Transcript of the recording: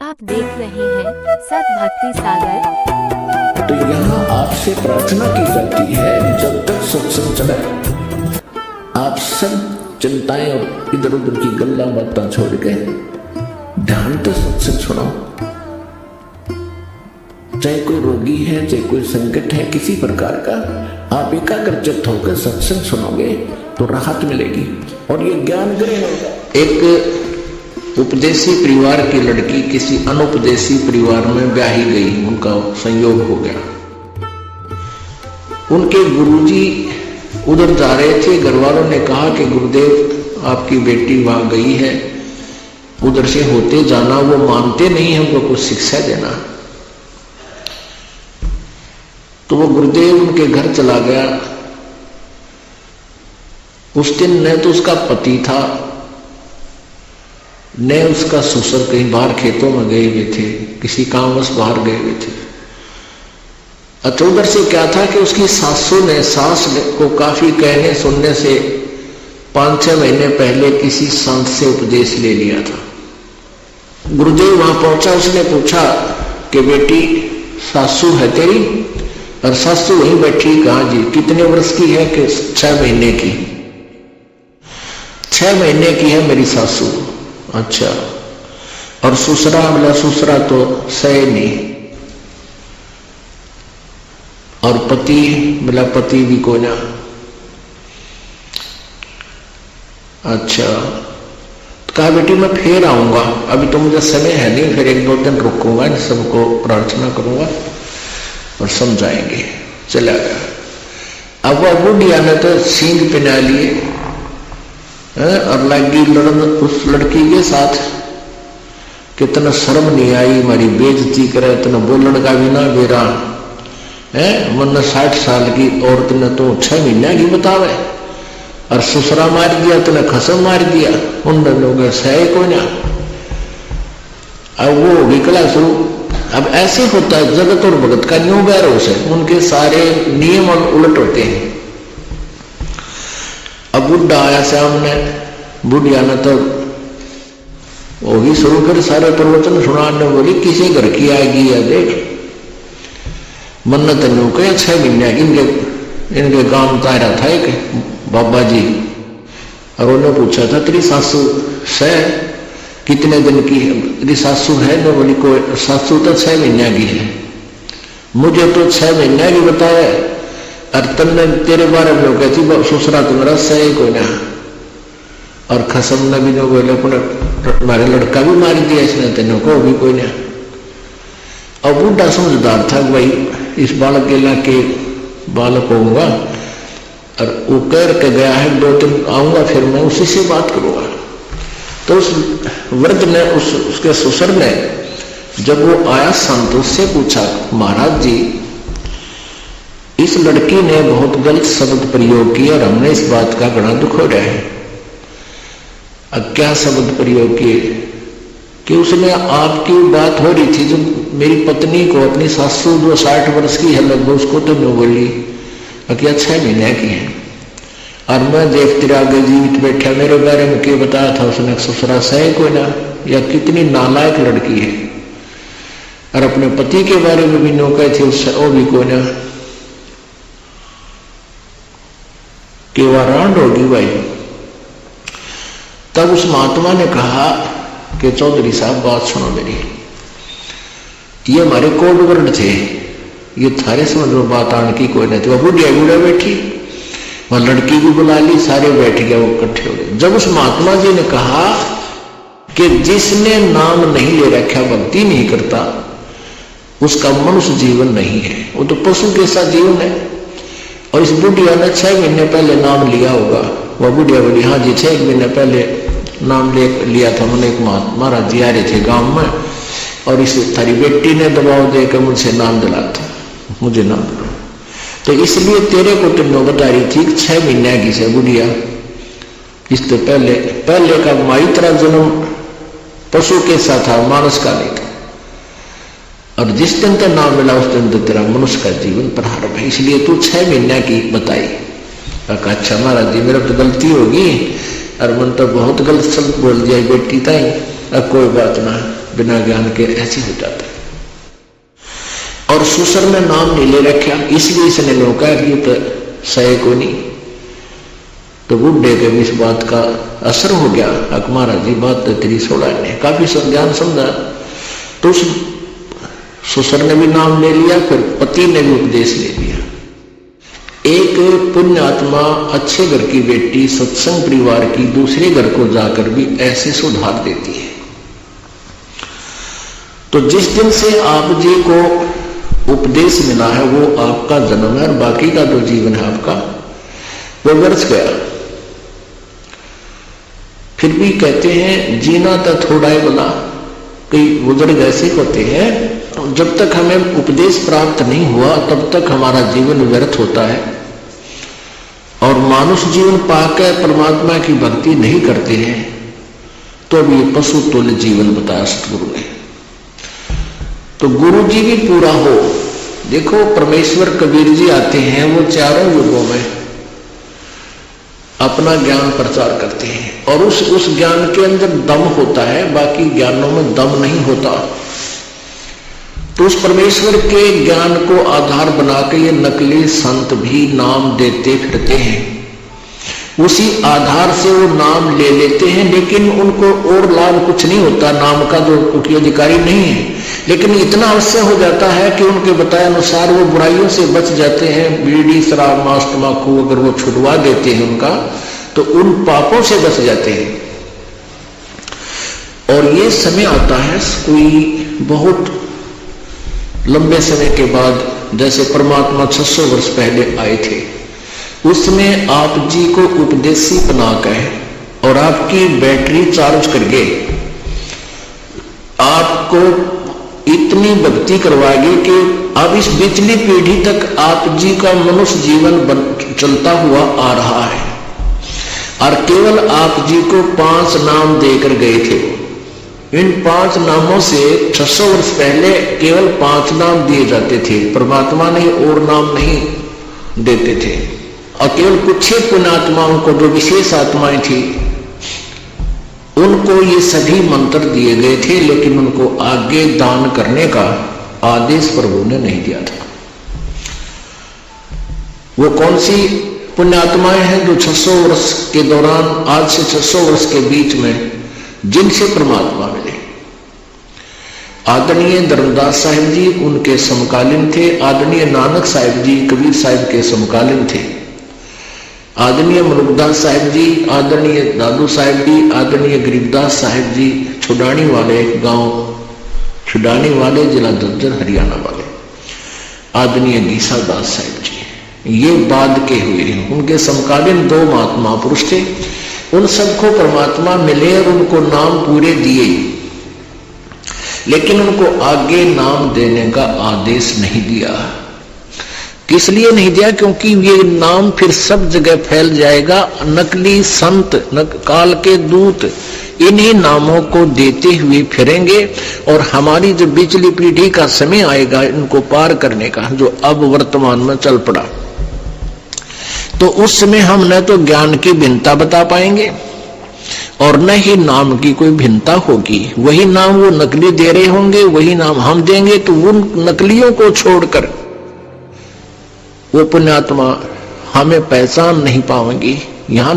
आप देख रहे हैं सत भक्ति सागर। तो यहाँ आपसे प्रार्थना की जाती है, जब तक सत्संग चले आप सब चिंताएं और इधर उधर की गल्ला बातें छोड़ के ध्यान से सत्संग सुनो। चाहे कोई रोगी है, चाहे कोई संकट है किसी प्रकार का, आप एकाग्रचित्त होकर सत्संग सुनोगे तो राहत मिलेगी और ये ज्ञान ग्रहण होगा। एक उपदेशी परिवार की लड़की किसी अनुपदेशी परिवार में ब्याही गई, उनका संयोग हो गया। उनके गुरुजी उधर जा रहे थे, घर वालों ने कहा कि गुरुदेव आपकी बेटी वहां गई है, उधर से होते जाना। वो मानते नहीं, हमको कुछ शिक्षा देना। तो वो गुरुदेव उनके घर चला गया। उस दिन न तो उसका पति था, न उसका ससुर कहीं बाहर खेतों में गए हुए थे, किसी कामवश बाहर गए हुए थे। अच्छा, उधर से क्या था कि उसकी सासू ने सास को काफी कहने सुनने से 5-6 महीने पहले किसी संत से उपदेश ले लिया था। गुरुदेव वहां पहुंचा, उसने पूछा कि बेटी सासू है तेरी? और सासू वहीं बैठी। कहा जी। कितने वर्ष की है? कि 6 महीने की। 6 महीने की है मेरी सासू। अच्छा, और ससुरा? बोला ससुरा तो सही नहीं। और पति? बोला पति भी को ना। अच्छा, कहा बेटी मैं फिर आऊंगा, अभी तो मुझे समय है नहीं, फिर 1-2 दिन रुकूंगा, इन सबको प्रार्थना करूंगा और समझाएंगे। चला गया। अब वह बुढ़िया ने तो सींग पिना लिए और लगी लड़न उस लड़की के साथ। कितना शर्म नहीं आई, हमारी बेइज्जती करे, इतना बोलन का भी ना बेरा है। वरना 60 साल की औरत ने तो 6 महीने की बतावे, और ससुरा मार दिया, तूने खसम मार दिया। उन लोगों सह को ना। अब वो विकला शुरू। अब ऐसे होता है जगत और भगत का न्यू बैरोस है, उनके सारे नियम उलट होते हैं। अब बुढ़ा आया सामने, बुढ़िया ने तो वो भी शुरू कर सारे प्रवचन सुनाने। बोली किसी घर की आएगी या देख, मन्नत न्यू कहे 6 महीने इनके गांव का रहा था एक बाबा जी, और उन्होंने पूछा था तेरी सासू सह कितने दिन की है? तेरी सासू है ना? बोली कोई सासू तो 6 महीने की है। मुझे तो 6 महीने की बताया, और तन्ने तेरे बारे में कहती ससुरा तुम्हारा सही कोई ना। और खसम ने भी जो बोले हमारे लड़का भी मार दिया इसने, तेनों को भी कोई ना। अब बूढ़ा समझदार था, भाई इस बालक के लाके बालक होऊंगा, और वो कह के गया है 2 दिन आऊंगा, फिर मैं उसी से बात करूंगा। तो उस वृद्ध ने उसके ससुर ने जब वो आया संतोष से पूछा, महाराज जी इस लड़की ने बहुत गलत शब्द प्रयोग किया और हमने इस बात का बड़ा दुख हो रहा है। अब क्या शब्द प्रयोग किए? कि उसने आपकी बात हो रही थी, जो मेरी पत्नी को अपनी सासू जो 60 वर्ष की है लगभग, उसको तो नहीं बोली क्या 6 महीने की है। और मैं देख तेरे आगे जीवित बैठा, मेरे बारे में क्या बताया था उसने? ससुरा सह कोई ना। या कितनी नालायक लड़की है। और अपने पति के बारे में भी नो कहे थे उससे, वो भी कोई ना। कि वारांड होगी भाई। तब उस महात्मा ने कहा कि चौधरी साहब बात सुनो मेरी, ये हमारे कोड वर्ण थे, ये थारे समझ में बात आने की कोई नहीं थी। वो बुढ़िया बुढ़िया बैठी, वहां लड़की भी बुला ली, सारे बैठ गए, वो इकट्ठे हो गए। जब उस महात्मा जी ने कहा कि जिसने नाम नहीं ले रखा, भक्ति नहीं करता, उसका मनुष्य जीवन नहीं है, वो तो पशु के साथ जीवन है। और इस बुढ़िया ने 6 महीने पहले नाम लिया होगा। वह बुढ़िया बोली हाँ जी 6 महीने पहले नाम लिया था मैंने। एक महाराज जी आ रहे थे गांव में, और इस थारी बेटी ने दबाव देकर मुझसे नाम दिला था, मुझे नाम दिला। तो इसलिए तेरे को तुमने बता रही थी 6 महीने की से बुढ़िया। इससे पहले का माई तेरा जन्म पशु के साथ था, मानस का नहीं था। और जिस दिन तेरा नाम मिला उस दिन तो तेरा मनुष्य का जीवन प्रारंभ है, इसलिए तू 6 महीने की बताई। कहा अच्छा महाराज जी मेरा तो गलती होगी, और मन तो बहुत गलत शब्द बोल दिया बेटी ताई। अब कोई बात ना, बिना ज्ञान के ऐसे हो जाता है। और सुसर ने नाम नहीं ले रखा, इसलिए इसने लोका कि तो सहे को नहीं। तो बुढ़े के भी इस बात का असर हो गया, अक महाराज जी बात तो तेरी सोड़ा ने काफी ज्ञान समझा। तो उस सुसर ने भी नाम ले लिया, फिर पति ने भी उपदेश ले लिया। एक पुण्य आत्मा अच्छे घर की बेटी सत्संग परिवार की दूसरे घर को जाकर भी ऐसे सुधार देती है। तो जिस दिन से आप जी को उपदेश मिला है वो आपका जन्म है, और बाकी का जो जीवन है आपका वो व्यर्थ गया। फिर भी कहते हैं जीना तो थोड़ा ही बोला, कई बुजुर्ग ऐसे होते हैं जब तक हमें उपदेश प्राप्त नहीं हुआ तब तक हमारा जीवन व्यर्थ होता है, और मानुष जीवन पाकर परमात्मा की भक्ति नहीं करते हैं तो अब ये पशु तुल्य जीवन बताया सतगुरु ने। तो गुरु जी भी पूरा हो। देखो परमेश्वर कबीर जी आते हैं, वो चारों युगों में अपना ज्ञान प्रचार करते हैं, और उस ज्ञान के अंदर दम होता है, बाकी ज्ञानों में दम नहीं होता। तो उस परमेश्वर के ज्ञान को आधार बनाकर ये नकली संत भी नाम देते फिरते हैं, उसी आधार से वो नाम ले लेते हैं, लेकिन उनको और लाभ कुछ नहीं होता, नाम का जो कोई अधिकारी नहीं है। लेकिन इतना अवश्य हो जाता है कि उनके बताए अनुसार वो बुराइयों से बच जाते हैं। बीड़ी शराब मांस तंबाकू अगर वो छुड़वा देते हैं उनका, तो उन पापों से बच जाते हैं। और ये समय आता है कोई बहुत लंबे समय के बाद, जैसे परमात्मा 600 वर्ष पहले आए थे, उसमें आप जी को उपदेशी बनाकर और आपकी बैटरी चार्ज करके आपको इतनी भक्ति करवाएगी कि अब इस पिछली पीढ़ी तक आप जी का मनुष्य जीवन चलता हुआ आ रहा है। और केवल आप जी को 5 नाम देकर गए थे। इन 5 नामों से 600 वर्ष पहले केवल 5 नाम दिए जाते थे, परमात्मा ने और नाम नहीं देते थे। और केवल कुछ ही पुण्यात्माओं को, जो विशेष आत्माएं थी, उनको ये सभी मंत्र दिए गए थे, लेकिन उनको आगे दान करने का आदेश प्रभु ने नहीं दिया था। वो कौन सी पुण्यात्माएं हैं जो 600 वर्ष के दौरान, आज से 600 वर्ष के बीच में जिनसे परमात्मा मिले? आदरणीय धर्मदास साहिब जी उनके समकालीन थे, आदरणीय नानक साहिब जी कबीर साहिब के समकालीन थे, आदरणीय मनुकदास साहिब जी, आदरणीय दादू साहिब जी, आदरणीय गरीबदास साहिब जी छुडानी वाले गांव, छुडानी वाले जिला झज्जर हरियाणा वाले, आदरणीय गीसा दास साहिब जी, ये बाद के हुए हैं। उनके समकालीन 2 महात्मा पुरुष थे। उन सबको परमात्मा मिले और उनको नाम पूरे दिए, लेकिन उनको आगे नाम देने का आदेश नहीं दिया। किस लिए नहीं दिया? क्योंकि ये नाम फिर सब जगह फैल जाएगा। नकली संत, काल के दूत इन्हीं नामों को देते हुए फिरेंगे, और हमारी जो पिछली पीढ़ी का समय आएगा इनको पार करने का, जो अब वर्तमान में चल पड़ा, तो उस समय हम न तो ज्ञान की भिन्नता बता पाएंगे और न ही नाम की कोई भिन्नता होगी। वही नाम वो नकली दे रहे होंगे, वही नाम हम देंगे, तो उन नकलियों को छोड़कर वो पुण्यात्मा हमें पहचान नहीं पाएंगी। यहाँ